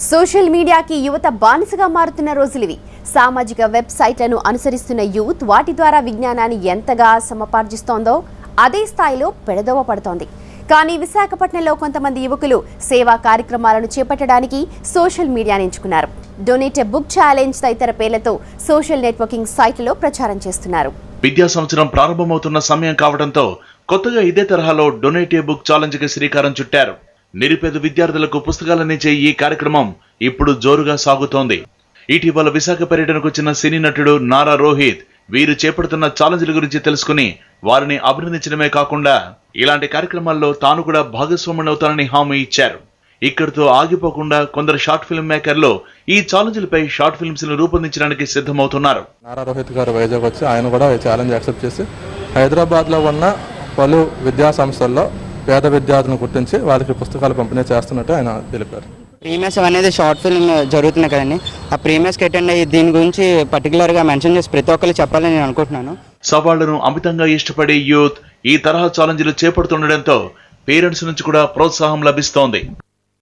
Social మీడియాకి యువత బానిసగా మారుతున్న రోజులివి. సామాజిక వెబ్సైట్లను అనుసరిస్తున్న యూత్ వాటి ద్వారా విజ్ఞానాన్ని ఎంతగా సమపార్జిస్తోందో అదే స్థాయిలో పెడదోవ పడుతోంది. కానీ విశాఖపట్నంలో కొంతమంది యువకులు సేవా కార్యక్రమాలను చేపట్టడానికి సోషల్ మీడియాని ఎంచుకున్నారు. డొనేట్ ఎ బుక్ ఛాలెంజ్ తదితర పేర్లతో సోషల్ నెట్వర్కింగ్ సైట్లలో ప్రచారం చేస్తున్నారు. విద్యా సంవత్సరం ప్రారంభమవుతున్న సమయం కావడంతో కొత్తగా ఇదే తరహాలో డొనేట్ ఎ బుక్ ఛాలెంజ్ కి శ్రీకారం చుట్టారు. నిరుపేద విద్యార్థులకు పుస్తకాలనిచ్చే ఈ కార్యక్రమం ఇప్పుడు జోరుగా సాగుతోంది. ఇటీవల విశాఖ పర్యటనకు వచ్చిన సినీ నటుడు నారా రోహిత్ వీరు చేపడుతున్న ఛాలెంజ్ల గురించి తెలుసుకుని వారిని అభినందించడమే కాకుండా ఇలాంటి కార్యక్రమాల్లో తాను కూడా భాగస్వామునవుతానని హామీ ఇచ్చారు. ఇక్కడితో ఆగిపోకుండా కొందరు షార్ట్ ఫిల్మ్ మేకర్లు ఈ ఛాలెంజ్లపై షార్ట్ ఫిల్మ్స్ ను రూపొందించడానికి సిద్ధమవుతున్నారు. నారా రోహిత్ గారు వైజాగ్ వచ్చి ఆయన కూడా ఈ ఛాలెంజ్ యాక్సెప్ట్ చేసి హైదరాబాద్ లో ఉన్న పలు విద్యా సంస్థల్లో పేద విద్యార్థులను గుర్తించి వారికి పుస్తకాలు పంపిణీ చేస్తున్నట్టు ఆయన తెలిపారు. ప్రీమియర్స్ అనేది షార్ట్ ఫిల్మ్ జరుగుతున్నాయి కదండి, ఆ ప్రీమియర్స్కి అటెండ్ అయ్యి దీని గురించి పర్టికులర్గా మెన్షన్ చేసి ప్రతి ఒక్కరు చెప్పాలని నేను అనుకుంటున్నాను. సవాళ్లను అమితంగా ఇష్టపడే యూత్ ఈ తరహా ఛాలెంజ్లు చేపడుతుండటంతో పేరెంట్స్ నుంచి కూడా ప్రోత్సాహం లభిస్తోంది.